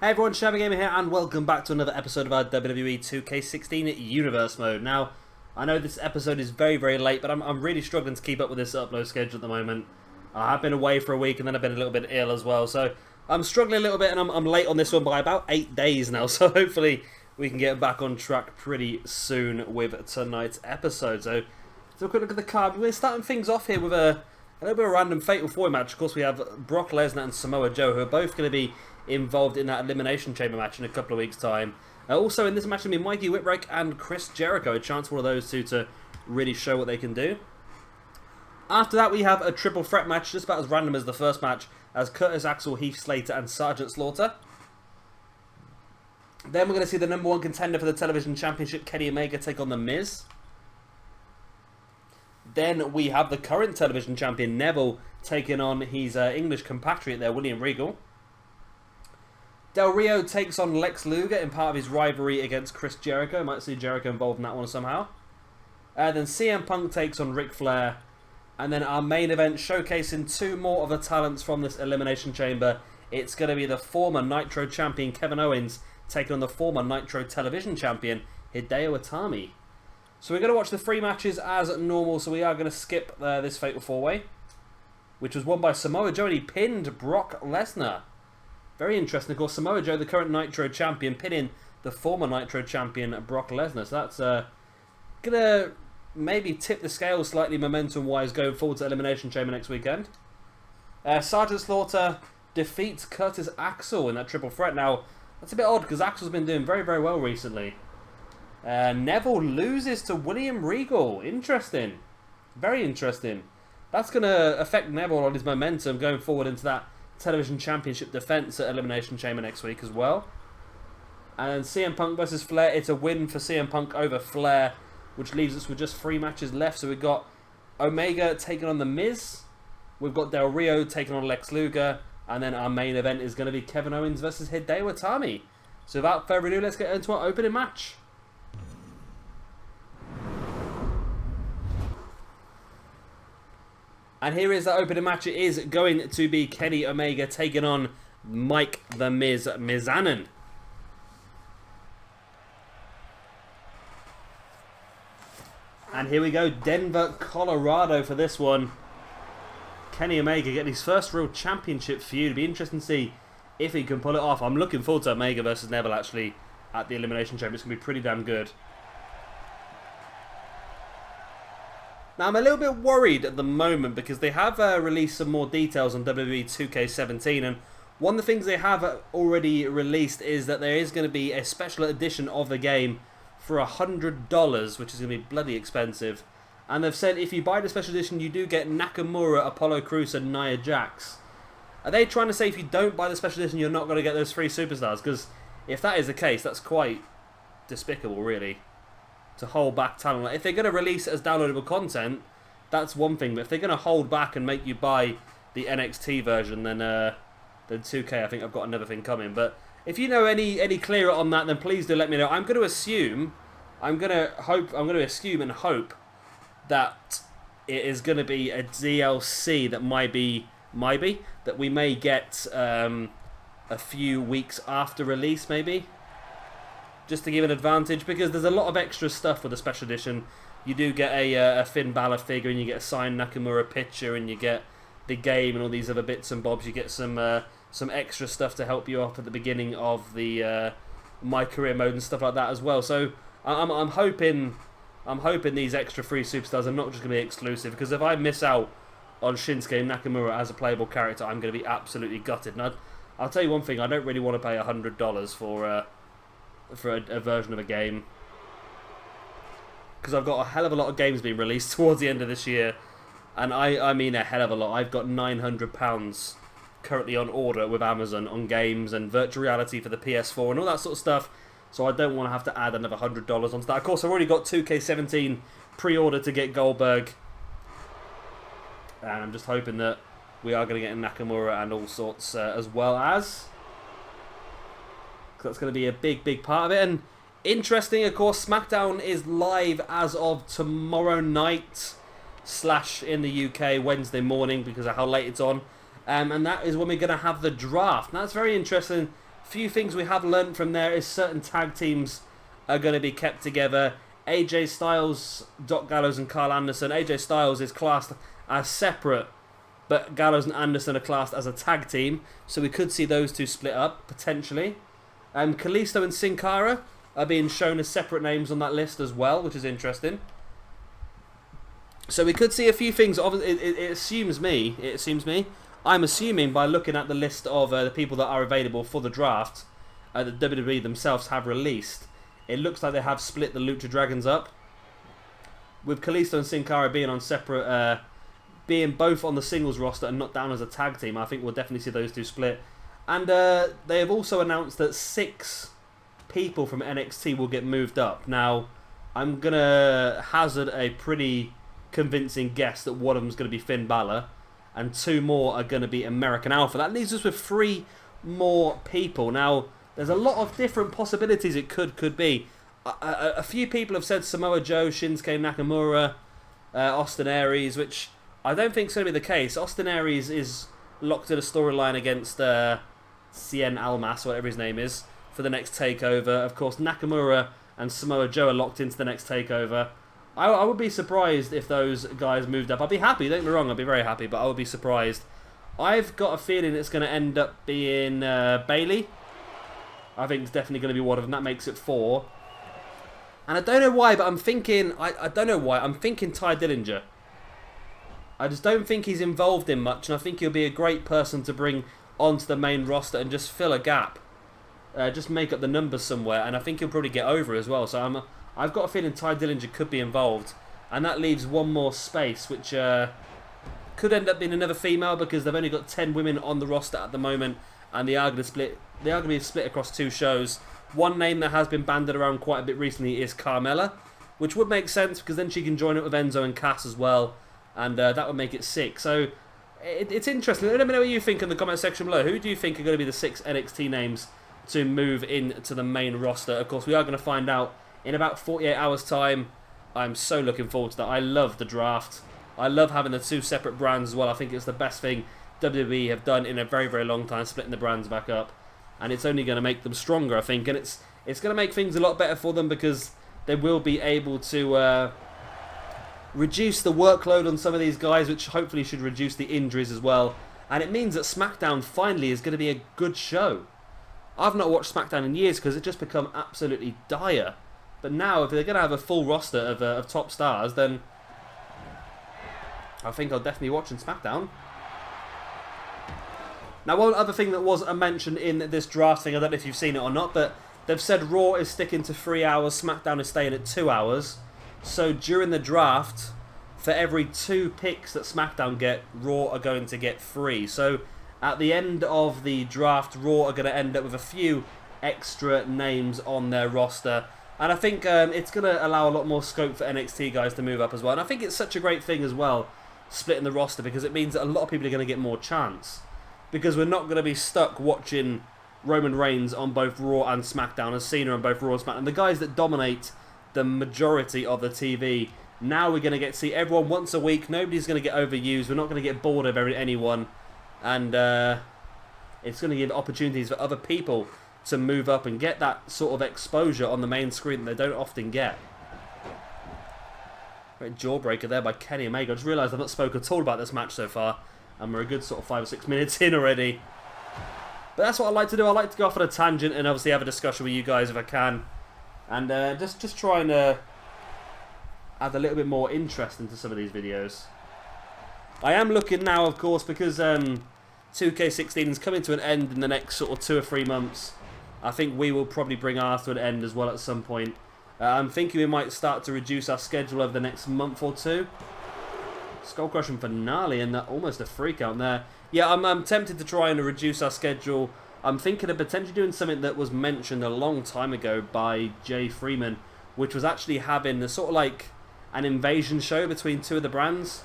Hey everyone, Shabba Gamer here, and welcome back to another episode of our WWE 2K16 Universe Mode. Now, I know this episode is very late, but I'm really struggling to keep up with this upload schedule at the moment. I've been away for a week, and then I've been a little bit ill as well, so I'm struggling a little bit, and I'm late on this one by about 8 days now, so hopefully we can get back on track pretty soon with tonight's episode. So, let's have a quick look at the card. We're starting things off here with a little bit of a random Fatal 4 match. Of course, we have Brock Lesnar and Samoa Joe, who are both going to be involved in that Elimination Chamber match in a couple of weeks' time. Also in this match will be Mikey Whipwreck and Chris Jericho. A chance for one of those two to really show what they can do. After that we have a triple threat match, just about as random as the first match, as Curtis Axel, Heath Slater and Sergeant Slaughter. Then we're going to see the number one contender for the television championship, Kenny Omega, take on The Miz. Then we have the current television champion, Neville, taking on his English compatriot there, William Regal. Del Rio takes on Lex Luger in part of his rivalry against Chris Jericho. Might see Jericho involved in that one somehow. Then CM Punk takes on Ric Flair. And then our main event, showcasing two more of the talents from this Elimination Chamber. It's going to be the former Nitro champion Kevin Owens taking on the former Nitro television champion Hideo Itami. So we're going to watch the three matches as normal. So we are going to skip this Fatal 4-Way, which was won by Samoa Joe, and he pinned Brock Lesnar. Very interesting. Of course, Samoa Joe, the current Nitro champion, pinning the former Nitro champion, Brock Lesnar. So that's going to maybe tip the scale slightly momentum-wise going forward to Elimination Chamber next weekend. Sergeant Slaughter defeats Curtis Axel in that triple threat. Now, that's a bit odd because Axel's been doing very well recently. Neville loses to William Regal. Interesting. Very interesting. That's going to affect Neville on his momentum going forward into that television championship defense at Elimination Chamber next week as well. And CM Punk versus Flair, it's a win for CM Punk over Flair, which leaves us with just 3 matches left. So we've got Omega taking on The Miz, we've got Del Rio taking on Lex Luger, and then our main event is going to be Kevin Owens versus Hideo Itami. So without further ado, let's get into our opening match. And here is the opening match. It is going to be Kenny Omega taking on Mike the Miz Mizanin. And here we go, Denver, Colorado for this one. Kenny Omega getting his first real championship feud. It'll be interesting to see if he can pull it off. I'm looking forward to Omega versus Neville actually at the Elimination Chamber. It's going to be pretty damn good. Now, I'm a little bit worried at the moment because they have released some more details on WWE 2K17, and one of the things they have already released is that there is going to be a special edition of the game for $100, which is going to be bloody expensive. And they've said if you buy the special edition, you do get Nakamura, Apollo Crews, and Nia Jax. Are they trying to say if you don't buy the special edition, you're not going to get those 3 superstars? Because if that is the case, that's quite despicable, really, to hold back talent. Like, if they're going to release it as downloadable content, that's one thing. But if they're going to hold back and make you buy the NXT version, then 2K, I think I've got another thing coming. But if you know any clearer on that, then please do let me know. I'm going to assume and hope that it is going to be a DLC that might be that we may get a few weeks after release, maybe, just to give an advantage, because there's a lot of extra stuff with the special edition. You do get a Finn Balor figure, and you get a signed Nakamura picture, and you get the game and all these other bits and bobs. You get some extra stuff to help you up at the beginning of the My Career mode and stuff like that as well. So I'm hoping these extra 3 superstars are not just going to be exclusive, because if I miss out on Shinsuke Nakamura as a playable character, I'm going to be absolutely gutted. And I'll tell you one thing, I don't really want to pay $100 for a version of a game, because I've got a hell of a lot of games being released towards the end of this year, and I mean a hell of a lot. I've got £900 currently on order with Amazon on games and virtual reality for the PS4 and all that sort of stuff, so I don't want to have to add another $100 onto that. Of course, I've already got 2K17 pre-order to get Goldberg, and I'm just hoping that we are going to get Nakamura and all sorts as well as. That's going to be a big part of it. And interesting, of course, SmackDown is live as of tomorrow night / in the UK Wednesday morning because of how late it's on. And that is when we're going to have the draft. Now, that's very interesting Few things we have learned from there is certain tag teams are going to be kept together. AJ Styles, Doc Gallows and Carl Anderson. AJ Styles is classed as separate, but Gallows and Anderson are classed as a tag team, so we could see those two split up, potentially. Kalisto and Sin Cara are being shown as separate names on that list as well, which is interesting. So we could see a few things. It assumes me. I'm assuming by looking at the list of the people that are available for the draft that WWE themselves have released, it looks like they have split the Lucha Dragons up. With Kalisto and Sin Cara being on separate, being both on the singles roster and not down as a tag team, I think we'll definitely see those two split. And they have also announced that 6 people from NXT will get moved up. Now, I'm going to hazard a pretty convincing guess that one of them is going to be Finn Balor, and 2 more are going to be American Alpha. That leaves us with 3 more people. Now, there's a lot of different possibilities it could be. A few people have said Samoa Joe, Shinsuke Nakamura, Austin Aries, which I don't think is going to be the case. Austin Aries is locked in a storyline against Cien Almas, whatever his name is, for the next takeover. Of course, Nakamura and Samoa Joe are locked into the next takeover. I would be surprised if those guys moved up. I'd be happy, don't get me wrong, I'd be very happy, but I would be surprised. I've got a feeling it's going to end up being Bayley. I think it's definitely going to be one of them. That makes it 4. And I don't know why, but I'm thinking... I don't know why. I'm thinking Ty Dillinger. I just don't think he's involved in much, and I think he'll be a great person to bring onto the main roster and just fill a gap. Just make up the numbers somewhere, and I think he'll probably get over as well. So I've got a feeling Ty Dillinger could be involved. And that leaves one more space, which could end up being another female, because they've only got 10 women on the roster at the moment, and they are going to be split across 2 shows. One name that has been banded around quite a bit recently is Carmella, which would make sense, because then she can join up with Enzo and Cass as well, and that would make it 6. So it's interesting. Let me know what you think in the comment section below. Who do you think are going to be the 6 NXT names to move into the main roster? Of course, we are going to find out in about 48 hours' time. I'm so looking forward to that. I love the draft. I love having the 2 separate brands as well. I think it's the best thing WWE have done in a very, very long time, splitting the brands back up. And it's only going to make them stronger, I think. And it's going to make things a lot better for them, because they will be able to reduce the workload on some of these guys, which hopefully should reduce the injuries as well. And it means that SmackDown finally is going to be a good show. I've not watched SmackDown in years because it's just become absolutely dire. But now, if they're going to have a full roster of top stars, then I think I'll definitely watch SmackDown. Now, one other thing that was mentioned in this draft thing, I don't know if you've seen it or not, but they've said Raw is sticking to 3 hours, SmackDown is staying at 2 hours. So during the draft, for every 2 picks that SmackDown get, Raw are going to get 3. So at the end of the draft, Raw are going to end up with a few extra names on their roster. And I think it's going to allow a lot more scope for NXT guys to move up as well. And I think it's such a great thing as well, splitting the roster, because it means that a lot of people are going to get more chance. Because we're not going to be stuck watching Roman Reigns on both Raw and SmackDown, and Cena on both Raw and SmackDown. The guys that dominate the majority of the TV, now we're going to get to see everyone once a week. Nobody's going to get overused. We're not going to get bored of anyone. And it's going to give opportunities for other people to move up and get that sort of exposure on the main screen that they don't often get. Great jawbreaker there by Kenny Omega. I just realised I've not spoken at all about this match so far, and we're a good sort of 5 or 6 minutes in already. But that's what I like to do. I like to go off on a tangent and obviously have a discussion with you guys if I can, and just try and add a little bit more interest into some of these videos. I am looking now, of course, because 2K16 is coming to an end in the next sort of 2 or 3 months. I think we will probably bring ours to an end as well at some point. I'm thinking we might start to reduce our schedule over the next month or 2. Skull Crushing finale, and almost a freak out there. Yeah, I'm tempted to try and reduce our schedule. I'm thinking of potentially doing something that was mentioned a long time ago by Jay Freeman, which was actually having a sort of like an invasion show between 2 of the brands.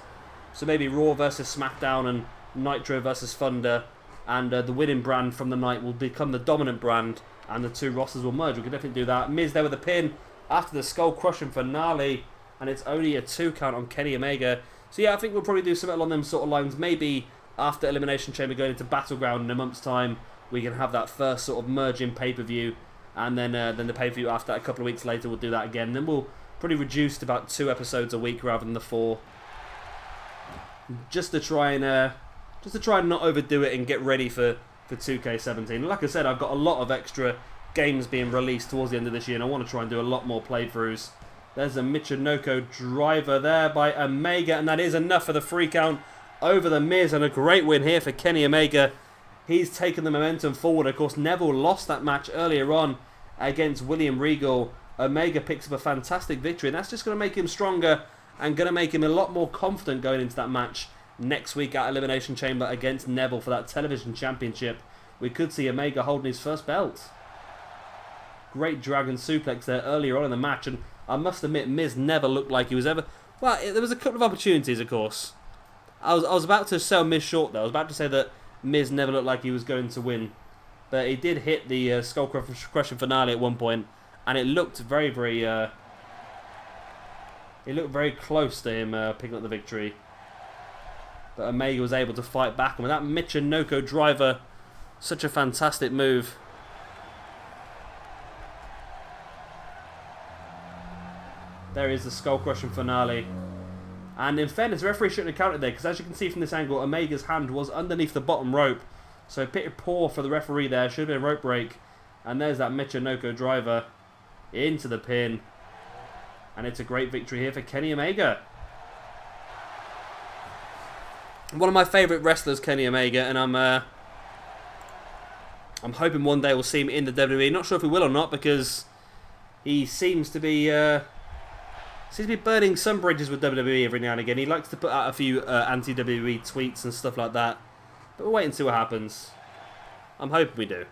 So maybe Raw versus SmackDown and Nitro versus Thunder, and the winning brand from the night will become the dominant brand, and the 2 rosters will merge. We could definitely do that. Miz there with a pin after the Skull Crushing finale, and it's only a 2 count on Kenny Omega. So yeah, I think we'll probably do something along them sort of lines. Maybe after Elimination Chamber going into Battleground in a month's time, we can have that first sort of merging pay-per-view, and then the pay-per-view after that, a couple of weeks later, we'll do that again. Then we'll probably reduce to about 2 episodes a week rather than the 4, just to try and not overdo it and get ready for 2K17. Like I said, I've got a lot of extra games being released towards the end of this year, and I want to try and do a lot more playthroughs. There's a Michinoku driver there by Omega, and that is enough for the 3 count over The Miz, and a great win here for Kenny Omega. He's taken the momentum forward. Of course, Neville lost that match earlier on against William Regal. Omega picks up a fantastic victory, and that's just going to make him stronger and going to make him a lot more confident going into that match next week at Elimination Chamber against Neville for that television championship. We could see Omega holding his first belt. Great dragon suplex there earlier on in the match, and I must admit, Miz never looked like he was ever... Well, there was a couple of opportunities, of course. I was about to sell Miz short, though. I was about to say that Miz never looked like he was going to win. But he did hit the Skull Crushing finale at one point, and it looked very, very... it looked very close to him picking up the victory. But Omega was able to fight back, and with that Michinoku driver, such a fantastic move. There is the Skull Crushing finale. And in fairness, the referee shouldn't have counted there, because as you can see from this angle, Omega's hand was underneath the bottom rope. So a bit poor for the referee there. Should have been a rope break. And there's that Michinoku driver into the pin. And it's a great victory here for Kenny Omega. One of my favourite wrestlers, Kenny Omega, and I'm hoping one day we'll see him in the WWE. Not sure if we will or not, because he seems to be burning some bridges with WWE every now and again. He likes to put out a few anti-WWE tweets and stuff like that. But we'll wait and see what happens. I'm hoping we do.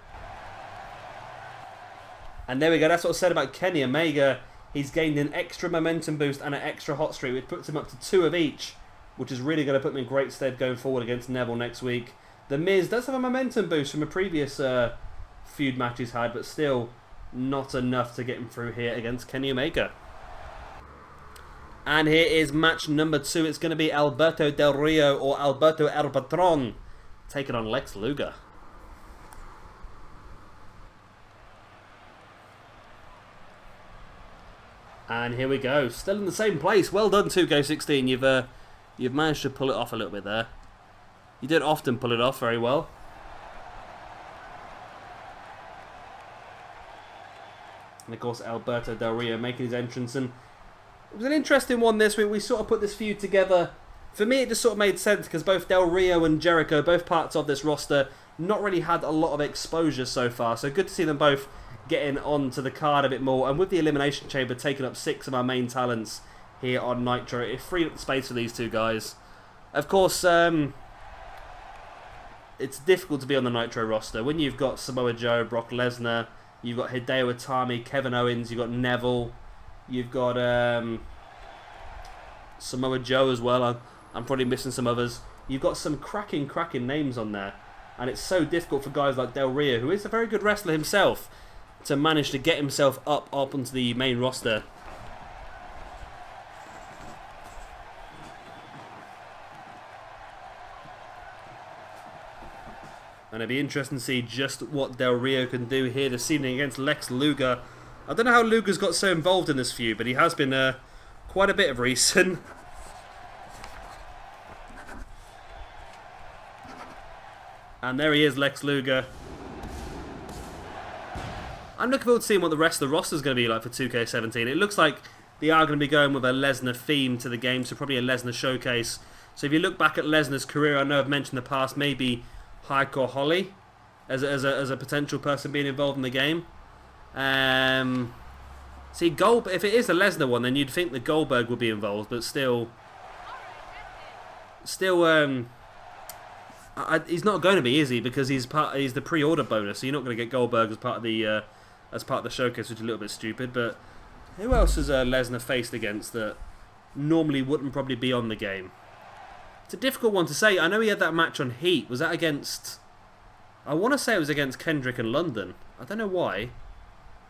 And there we go. That's what I said about Kenny Omega. He's gained an extra momentum boost and an extra hot streak, which puts him up to 2 of each, which is really going to put him in great stead going forward against Neville next week. The Miz does have a momentum boost from a previous feud match he's had, but still not enough to get him through here against Kenny Omega. And here is match number 2. It's going to be Alberto Del Rio, or Alberto El Patron, taking on Lex Luger. And here we go. Still in the same place. Well done, 2K16. You've managed to pull it off a little bit there. You don't often pull it off very well. And of course, Alberto Del Rio making his entrance, and it was an interesting one this week. We sort of put this feud together. For me, it just sort of made sense because both Del Rio and Jericho, both parts of this roster, not really had a lot of exposure so far. So good to see them both getting onto the card a bit more. And with the Elimination Chamber taking up 6 of our main talents here on Nitro, it freed up the space for these 2 guys. Of course, it's difficult to be on the Nitro roster when you've got Samoa Joe, Brock Lesnar, you've got Hideo Itami, Kevin Owens, you've got Neville, you've got Samoa Joe as well. I'm probably missing some others. You've got some cracking names on there. And it's so difficult for guys like Del Rio, who is a very good wrestler himself, to manage to get himself up onto the main roster. And it'd be interesting to see just what Del Rio can do here this evening against Lex Luger. I don't know how Luger's got so involved in this feud, but he has been quite a bit of recent. And there he is, Lex Luger. I'm looking forward to seeing what the rest of the roster is going to be like for 2K17. It looks like they are going to be going with a Lesnar theme to the game, so probably a Lesnar showcase. So if you look back at Lesnar's career, I know I've mentioned in the past maybe Hardcore Holly as a potential person being involved in the game. See, if it is a Lesnar one, then you'd think that Goldberg would be involved, but still, he's not going to be, is he? Because he's the pre-order bonus, so you're not going to get Goldberg as part of the showcase, which is a little bit stupid. But who else has Lesnar faced against that normally wouldn't probably be on the game? It's a difficult one to say. I know he had that match on Heat. Was that against... I want to say it was against Kendrick in London. I don't know why.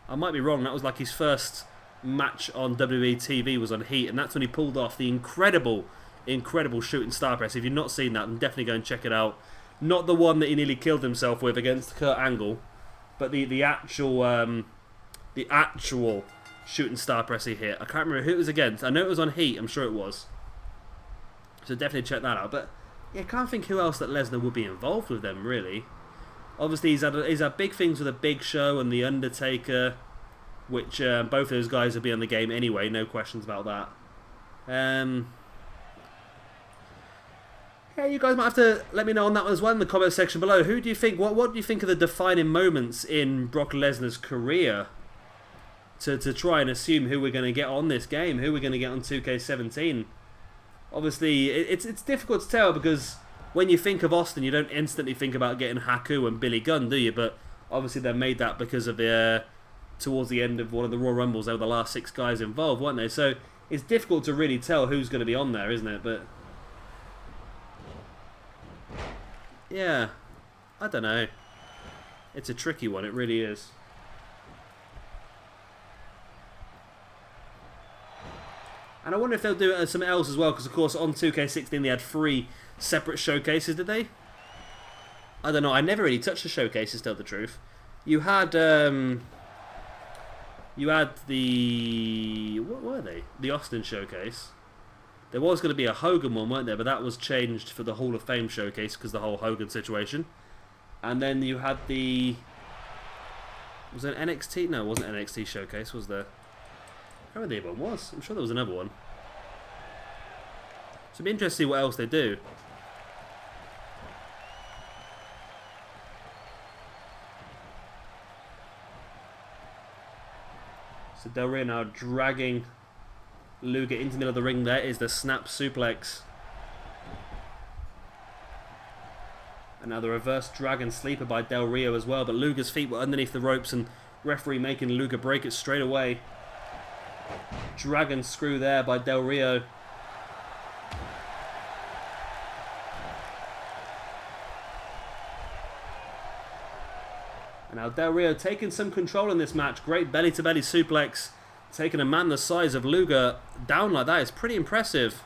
I might be wrong. That was like his first match on WWE TV was on Heat, and that's when he pulled off the incredible shooting star press. If you've not seen that, then definitely go and check it out. Not the one that he nearly killed himself with against Kurt Angle, but the actual shooting star press he hit. I can't remember who it was against. I know it was on Heat. I'm sure it was. So definitely check that out. But yeah, I can't think who else that Lesnar would be involved with them, really. Obviously, he's had big things with a Big Show and The Undertaker, which both of those guys will be on the game anyway. No questions about that. Yeah, you guys might have to let me know on that one as well in the comment section below. Who do you think? What do you think of the defining moments in Brock Lesnar's career? To try and assume who we're going to get on this game, who we're going to get on 2K17. Obviously, it's difficult to tell because when you think of Austin, you don't instantly think about getting Haku and Billy Gunn, do you? But obviously they made that because of the towards the end of one of the Royal Rumbles, they were the last 6 guys involved, weren't they? So it's difficult to really tell who's going to be on there, isn't it? But yeah, I don't know. It's a tricky one, it really is. And I wonder if they'll do it as something else as well, because of course on 2K16 they had 3 separate showcases, did they? I don't know, I never really touched the showcases, to tell the truth. You had the... what were they? The Austin showcase. There was going to be a Hogan one, weren't there? But that was changed for the Hall of Fame showcase because of the whole Hogan situation. And then you had the... Was it an NXT? No, it wasn't an NXT showcase, was there? I can't remember the other one was. I'm sure there was another one. So it'd be interesting to see what else they do. So Del Rio now dragging Luger into the middle of the ring. There is the snap suplex. And now the reverse dragon sleeper by Del Rio as well. But Luger's feet were underneath the ropes and referee making Luger break it straight away. Dragon screw there by Del Rio. And now Del Rio taking some control in this match. Great belly-to-belly suplex. Taking a man the size of Luger down like that is pretty impressive.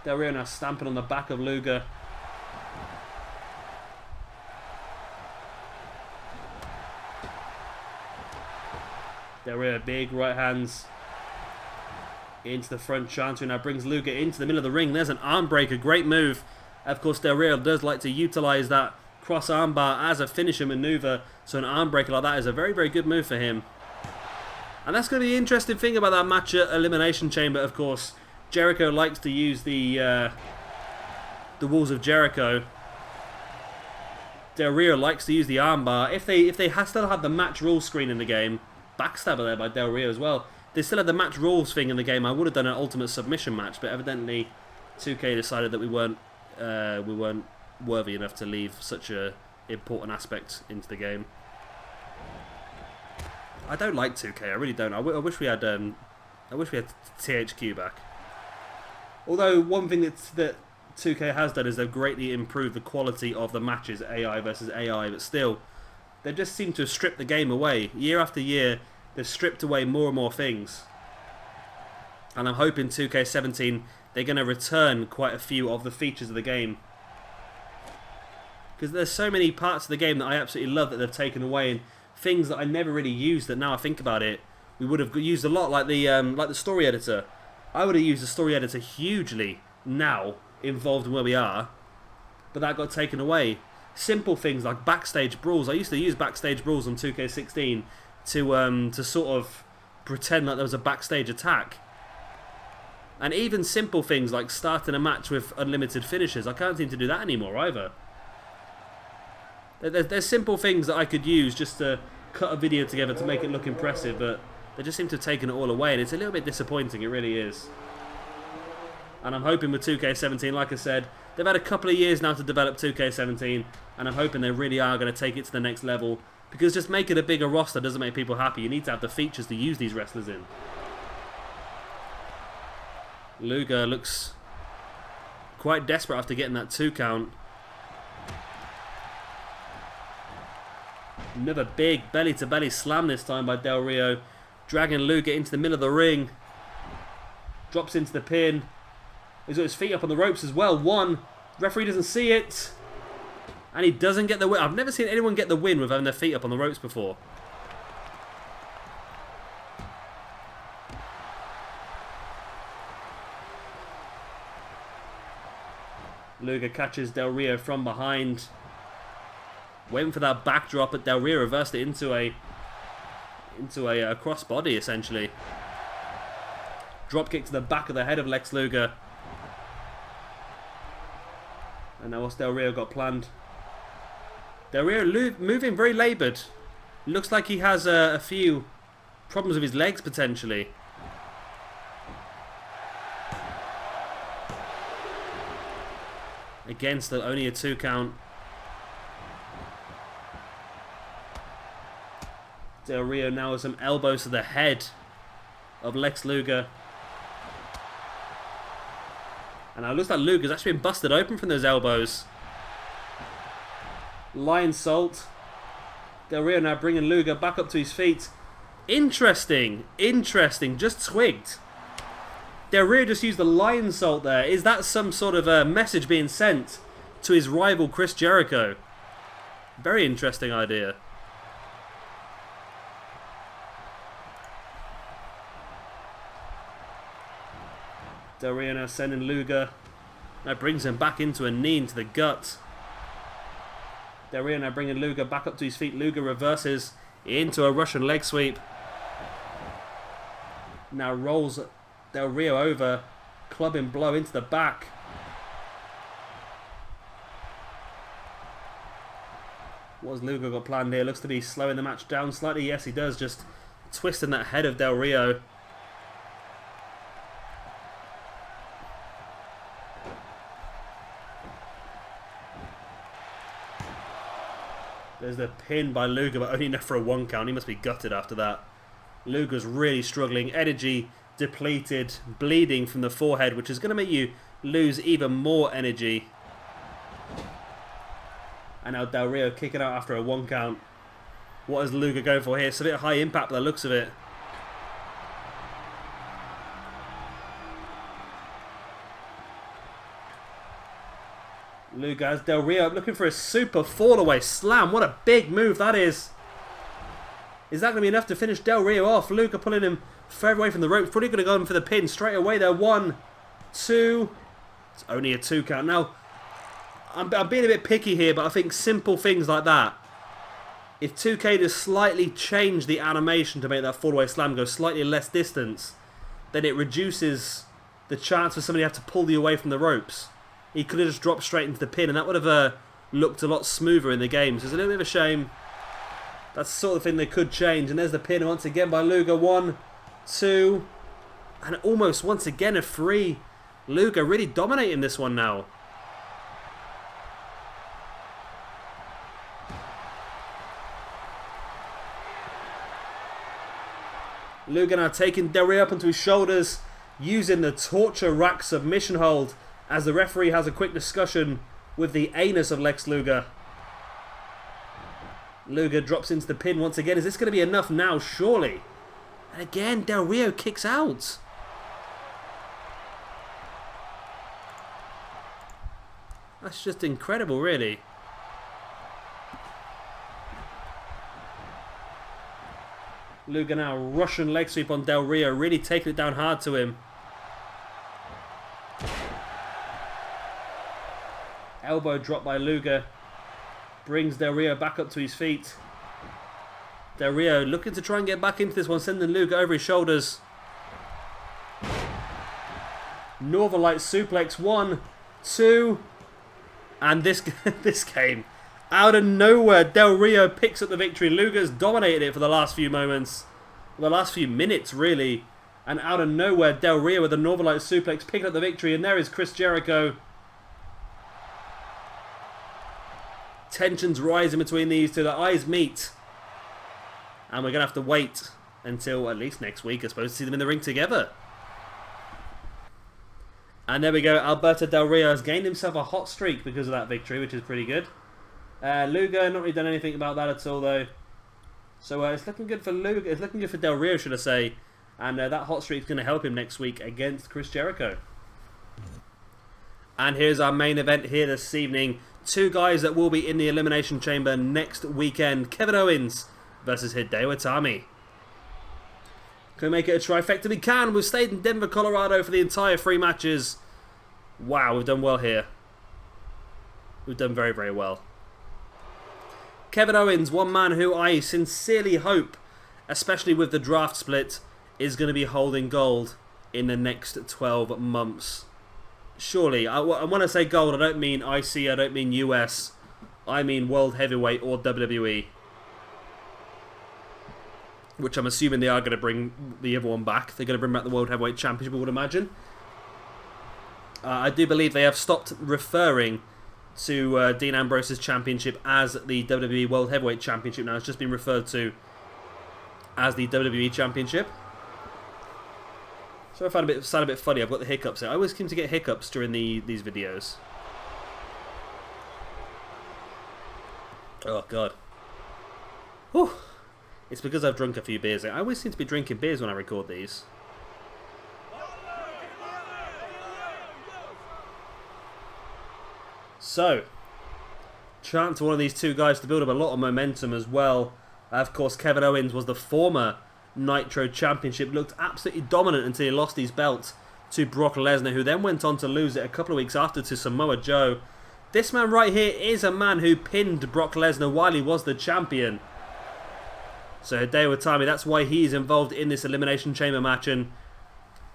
Del Rio now stamping on the back of Luger. Del Rio, big right hands into the front chancery. Now brings Luger into the middle of the ring. There's an arm breaker, great move. Of course, Del Rio does like to utilize that cross armbar as a finisher maneuver. So an arm breaker like that is a very, very good move for him. And that's going to be the interesting thing about that match at Elimination Chamber, of course. Jericho likes to use the Walls of Jericho. Del Rio likes to use the armbar. If they still had the match rules screen in the game, backstabber there by Del Rio as well. They still had the match rules thing in the game. I would have done an ultimate submission match, but evidently 2K decided that we weren't worthy enough to leave such a important aspect into the game. I don't like 2K. I really don't. I wish we had THQ back. Although one thing that 2K has done is they've greatly improved the quality of the matches, AI versus AI, but still, they just seem to have stripped the game away. Year after year, they've stripped away more and more things. And I'm hoping 2K17, they're going to return quite a few of the features of the game. Because there's so many parts of the game that I absolutely love that they've taken away, and things that I never really used that now I think about it, we would have used a lot, like the story editor. I would have used the story editor hugely now, involved in where we are, but that got taken away. Simple things like backstage brawls. I used to use backstage brawls on 2K16 to sort of pretend like there was a backstage attack. And even simple things like starting a match with unlimited finishes, I can't seem to do that anymore either. There's simple things that I could use just to cut a video together to make it look impressive, but they just seem to have taken it all away, and it's a little bit disappointing, it really is. And I'm hoping with 2K17, like I said, they've had a couple of years now to develop 2K17, and I'm hoping they really are going to take it to the next level, because just making a bigger roster doesn't make people happy. You need to have the features to use these wrestlers in. Luger looks quite desperate after getting that 2 count. Another big belly-to-belly slam this time by Del Rio. Dragging Luger into the middle of the ring. Drops into the pin. He's got his feet up on the ropes as well. One. Referee doesn't see it. And he doesn't get the win. I've never seen anyone get the win with having their feet up on the ropes before. Luger catches Del Rio from behind. Waiting for that backdrop, but Del Rio reversed it into a crossbody essentially. Drop kick to the back of the head of Lex Luger. And now what's Del Rio got planned? Del Rio moving very laboured. Looks like he has a few problems with his legs potentially. Again, still only a 2 count. Del Rio now with some elbows to the head of Lex Luger. And now it looks like Luger's actually been busted open from those elbows. Lion Salt. Del Rio now bringing Luger back up to his feet. Interesting. Interesting. Just twigged. Del Rio just used the Lion Salt there. Is that some sort of a message being sent to his rival Chris Jericho? Very interesting idea. Del Rio now sending Luger. That brings him back into a knee into the gut. Del Rio now bringing Luger back up to his feet. Luger reverses into a Russian leg sweep. Now rolls Del Rio over. Clubbing blow into the back. What has Luger got planned here? Looks to be slowing the match down slightly. Yes, he does. Just twisting that head of Del Rio. There's the pin by Luger, but only enough for a 1 count. He must be gutted after that. Luger's really struggling. Energy depleted. Bleeding from the forehead, which is going to make you lose even more energy. And now Del Rio kicking out after a 1 count. What is Luger going for here? It's a bit high impact by the looks of it. Luger has Del Rio looking for a super fall-away slam. What a big move that is. Is that going to be enough to finish Del Rio off? Luger pulling him further away from the ropes. Probably going to go in for the pin straight away there. 1, 2. It's only a 2 count. Now, I'm being a bit picky here, but I think simple things like that. If 2K just slightly change the animation to make that fall-away slam go slightly less distance, then it reduces the chance for somebody to have to pull you away from the ropes. He could have just dropped straight into the pin, and that would have looked a lot smoother in the game. So it's a little bit of a shame. That's the sort of thing they could change. And there's the pin once again by Luger. 1, 2, and almost once again a 3. Luger really dominating this one now. Luger now taking Del Rio up onto his shoulders, using the torture rack submission hold, as the referee has a quick discussion with the anus of Lex Luger. Luger drops into the pin once again. Is this going to be enough now? Surely. And again, Del Rio kicks out. That's just incredible, really. Luger now Russian leg sweep on Del Rio, really taking it down hard to him. Elbow drop by Luger. Brings Del Rio back up to his feet. Del Rio looking to try and get back into this one, sending Luger over his shoulders. Northern Light suplex. 1, 2. And this came out of nowhere. Del Rio picks up the victory. Luger's dominated it for the last few moments. The last few minutes, really. And out of nowhere, Del Rio with the Northern Light suplex picking up the victory. And there is Chris Jericho. Tensions rising between these two. Their eyes meet. And we're going to have to wait until at least next week, I suppose, to see them in the ring together. And there we go. Alberto Del Rio has gained himself a hot streak because of that victory, which is pretty good. Luger, not really done anything about that at all, though. So it's looking good for Luger. It's looking good for Del Rio, should I say. And that hot streak is going to help him next week against Chris Jericho. And here's our main event here this evening. Two guys that will be in the Elimination Chamber next weekend. Kevin Owens versus Hideo Itami. Can we make it a trifecta? We can. We've stayed in Denver, Colorado for the entire 3 matches. Wow, we've done well here. We've done very, very well. Kevin Owens, one man who I sincerely hope, especially with the draft split, is going to be holding gold in the next 12 months. Surely, I want to say gold, I don't mean IC, I don't mean US. I mean World Heavyweight or WWE. Which I'm assuming they are going to bring the other one back. They're going to bring back the World Heavyweight Championship, I would imagine. I do believe they have stopped referring to Dean Ambrose's championship as the WWE World Heavyweight Championship now. It's just been referred to as the WWE Championship. So I found it sound a bit funny. I've got the hiccups here. I always seem to get hiccups during these videos. Oh, God. Whew. It's because I've drunk a few beers. I always seem to be drinking beers when I record these. So, chance for one of these two guys to build up a lot of momentum as well. Of course, Kevin Owens was the former Nitro Championship, looked absolutely dominant until he lost his belt to Brock Lesnar, who then went on to lose it a couple of weeks after to Samoa Joe. This man right here is a man who pinned Brock Lesnar while he was the champion. So Hideo Itami, that's why he's involved in this Elimination Chamber match, and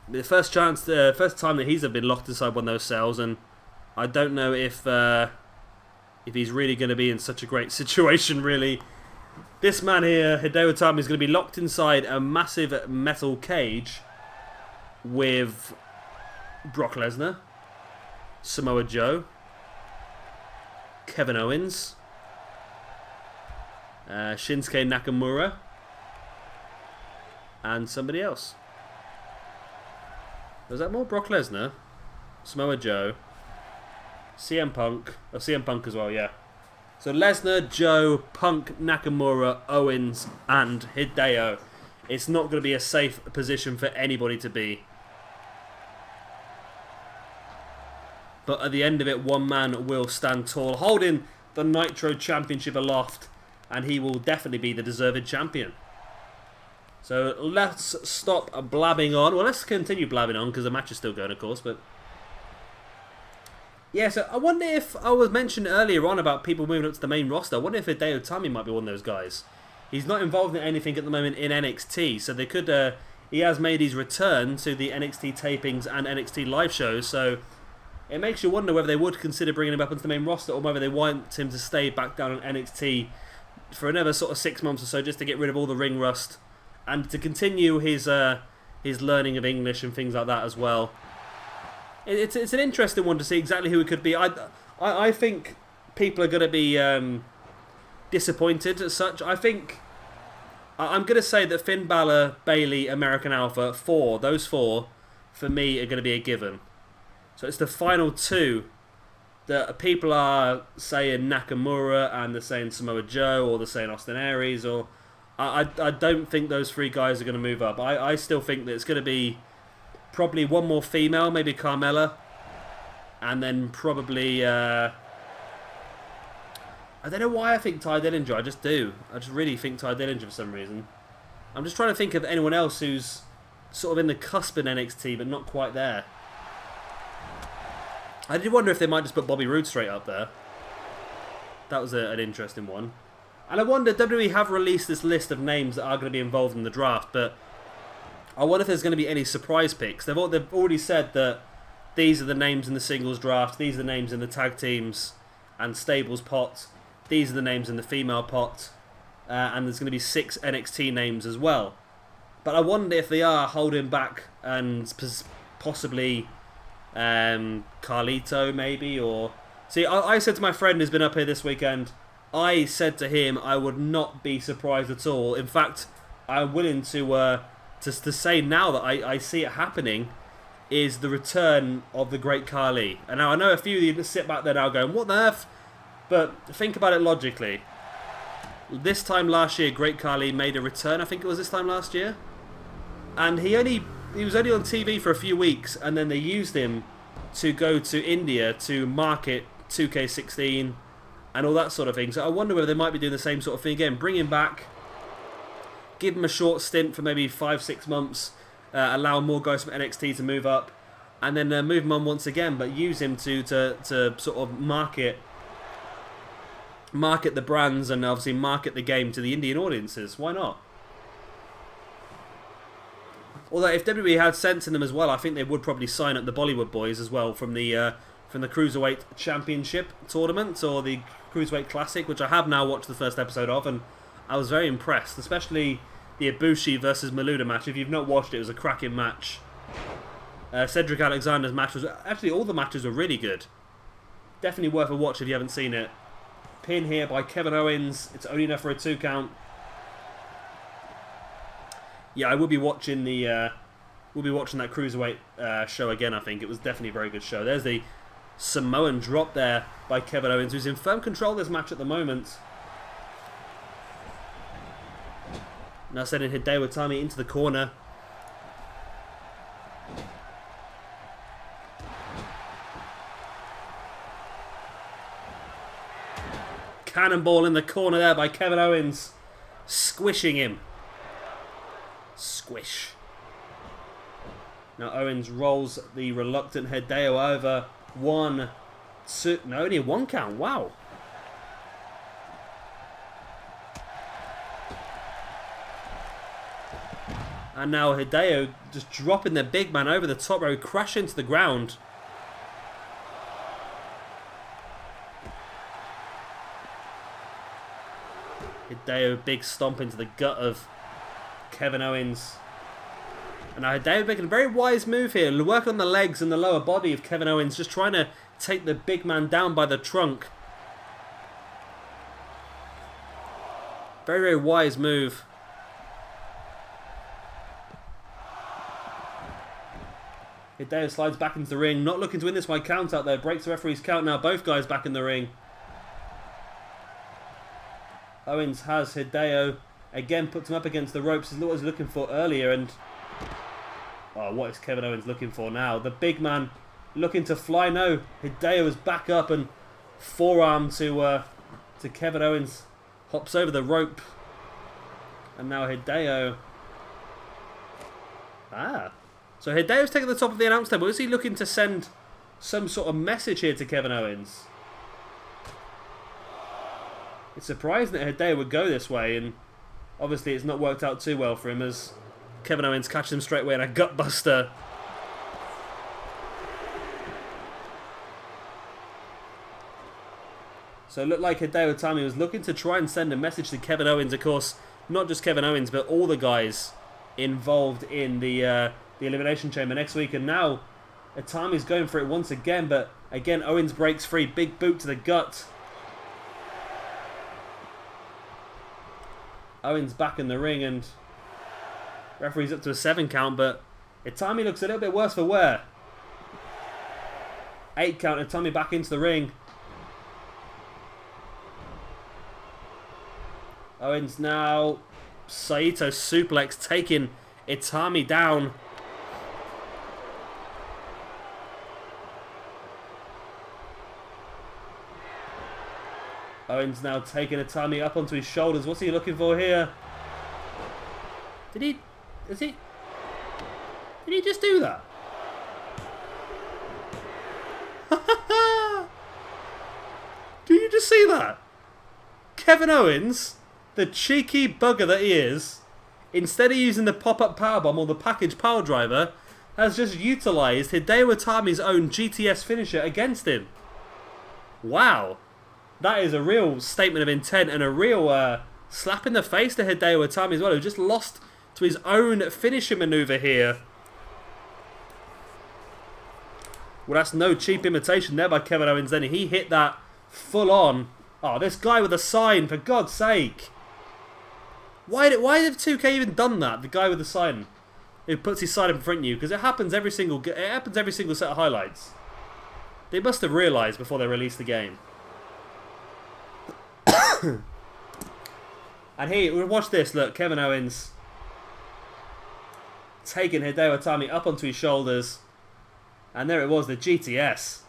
the first time that he's been locked inside one of those cells, and I don't know if he's really going to be in such a great situation, really. This man here, Hideo Itami, is going to be locked inside a massive metal cage with Brock Lesnar, Samoa Joe, Kevin Owens, Shinsuke Nakamura, and somebody else. Was that more? Brock Lesnar, Samoa Joe, CM Punk, CM Punk as well, yeah. So Lesnar, Joe, Punk, Nakamura, Owens, and Hideo. It's not going to be a safe position for anybody to be. But at the end of it, one man will stand tall, holding the Nitro Championship aloft, and he will definitely be the deserved champion. So let's stop blabbing on. Well, let's continue blabbing on, because the match is still going, of course, but... yeah, so I wonder if, I was mentioned earlier on about people moving up to the main roster, I wonder if Hideo Itami might be one of those guys. He's not involved in anything at the moment in NXT, so they could, he has made his return to the NXT tapings and NXT live shows, so it makes you wonder whether they would consider bringing him up into the main roster, or whether they want him to stay back down on NXT for another sort of 6 months or so, just to get rid of all the ring rust, and to continue his learning of English and things like that as well. It's an interesting one to see exactly who it could be. I think people are going to be disappointed as such. I'm going to say that Finn Balor, Bayley, American Alpha, those four, for me, are going to be a given. So it's the final two that people are saying Nakamura, and they're saying Samoa Joe, or they're saying Austin Aries, or I don't think those 3 guys are going to move up. I still think that it's going to be probably one more female, maybe Carmella, and then probably I don't know why I think Ty Dillinger. I just do. I just really think Ty Dillinger for some reason. I'm just trying to think of anyone else who's sort of in the cusp in NXT but not quite there. I did wonder if they might just put Bobby Roode straight up there. That was an interesting one. And I wonder, WWE have released this list of names that are going to be involved in the draft, but I wonder if there's going to be any surprise picks. They've already said that these are the names in the singles draft, these are the names in the tag teams and stables pot, these are the names in the female pot, and there's going to be 6 NXT names as well. But I wonder if they are holding back and possibly Carlito maybe, or... See, I said to my friend who's been up here this weekend, I said to him I would not be surprised at all. In fact, I'm willing to say now that I see it happening, is the return of the Great Khali. And now I know a few of you sit back there now going, what the F? But think about it logically. This time last year, Great Khali made a return. I think it was this time last year. And he was only on TV for a few weeks, and then they used him to go to India to market 2K16 and all that sort of thing. So I wonder whether they might be doing the same sort of thing again. Bring him back, give him a short stint for maybe 5-6 months, allow more guys from NXT to move up, and then move him on once again, but use him to sort of market the brands and obviously market the game to the Indian audiences. Why not? Although if WWE had sense in them as well, I think they would probably sign up the Bollywood boys as well from the Cruiserweight Championship tournament or the Cruiserweight Classic, which I have now watched the first episode of, and I was very impressed, especially the Ibushi versus Maluda match. If you've not watched it, it was a cracking match. Cedric Alexander's match was... Actually, all the matches were really good. Definitely worth a watch if you haven't seen it. Pin here by Kevin Owens. It's only enough for a 2 count. Yeah, I will be watching the... we'll be watching that Cruiserweight show again, I think. It was definitely a very good show. There's the Samoan drop there by Kevin Owens, who's in firm control of this match at the moment. Now sending Hideo Itami into the corner. Cannonball in the corner there by Kevin Owens. Squishing him. Squish. Now Owens rolls the reluctant Hideo over. 1, 2... No, only a 1 count. Wow. And now Hideo just dropping the big man over the top row, crash into the ground. Hideo, big stomp into the gut of Kevin Owens. And now Hideo making a very wise move here, working on the legs and the lower body of Kevin Owens, just trying to take the big man down by the trunk. Very, very wise move. Hideo slides back into the ring, not looking to win this by count out there, breaks the referee's count now, both guys back in the ring. Owens has Hideo, again puts him up against the ropes, is what he was looking for earlier, and... Oh, what is Kevin Owens looking for now? The big man looking to fly, no, Hideo is back up and forearm to Kevin Owens, hops over the rope, and now Hideo... So Hideo's taking the top of the announce table. Is he looking to send some sort of message here to Kevin Owens? It's surprising that Hideo would go this way, and obviously it's not worked out too well for him as Kevin Owens catches him straight away in a gutbuster. So it looked like Hideo Itami was looking to try and send a message to Kevin Owens. Of course, not just Kevin Owens, but all the guys involved in the Elimination Chamber next week. And now Itami's going for it once again, but again Owens breaks free. Big boot to the gut. Owens back in the ring, and referee's up to a 7 count, but Itami looks a little bit worse for wear. 8 count, Itami back into the ring. Owens now, Saito suplex taking Itami down. Owens now taking Itami up onto his shoulders. What's he looking for here? Did he just do that? Do you just see that? Kevin Owens, the cheeky bugger that he is, instead of using the pop-up powerbomb or the package power driver, has just utilised Hideo Itami's own GTS finisher against him. Wow. That is a real statement of intent and a real slap in the face to Hideo Itami as well, who just lost to his own finisher manoeuvre here. Well, that's no cheap imitation there by Kevin Owens then. He hit that full on. Oh, this guy with a sign, for God's sake. Why have 2K even done that? The guy with the sign who puts his sign in front of you, because it happens every single set of highlights. They must have realised before they released the game. And here, watch this, look, Kevin Owens taking Hideo Itami up onto his shoulders. And there it was, the GTS.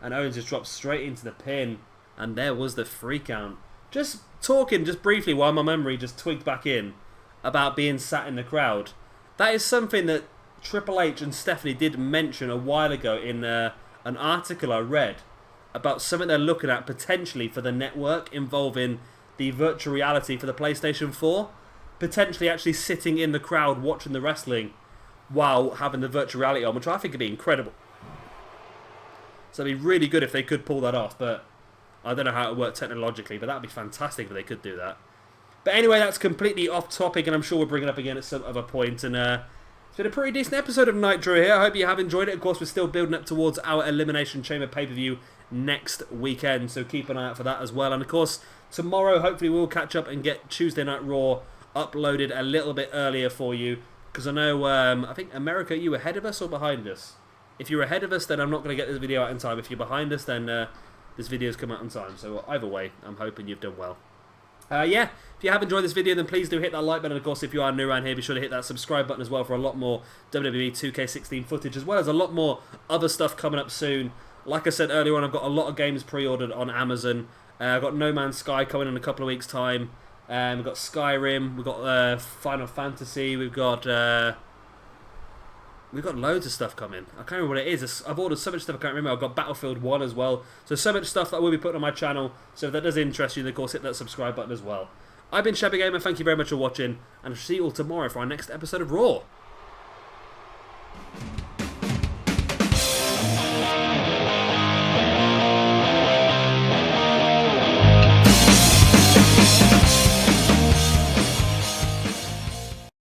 And Owens just dropped straight into the pin. And there was the 3 count. Just talking just briefly while my memory just twigged back in about being sat in the crowd. That is something that Triple H and Stephanie did mention a while ago in an article I read about something they're looking at potentially for the network involving the virtual reality for the PlayStation 4. Potentially actually sitting in the crowd watching the wrestling while having the virtual reality on, which I think would be incredible. So it'd be really good if they could pull that off, but I don't know how it would work technologically, but that would be fantastic if they could do that. But anyway, that's completely off topic, and I'm sure we'll bring it up again at some other point. And it's been a pretty decent episode of Nitro here. I hope you have enjoyed it. Of course, we're still building up towards our Elimination Chamber pay-per-view next weekend, so keep an eye out for that as well. And of course, tomorrow, hopefully we'll catch up and get Tuesday Night Raw uploaded a little bit earlier for you, because I know, I think, America, are you ahead of us or behind us? If you're ahead of us, then I'm not going to get this video out in time. If you're behind us, then this video's come out in time. So either way, I'm hoping you've done well. Yeah, if you have enjoyed this video, then please do hit that like button. And of course, if you are new around here, be sure to hit that subscribe button as well for a lot more WWE 2K16 footage, as well as a lot more other stuff coming up soon. Like I said earlier on, I've got a lot of games pre-ordered on Amazon. I've got No Man's Sky coming in a couple of weeks' time. We've got Skyrim, we've got Final Fantasy, we've got loads of stuff coming. I can't remember what it is. I've ordered so much stuff I can't remember. I've got Battlefield 1 as well. So much stuff that I will be putting on my channel. So if that does interest you, then of course hit that subscribe button as well. I've been Shabby Gamer, thank you very much for watching, and I'll see you all tomorrow for our next episode of Raw.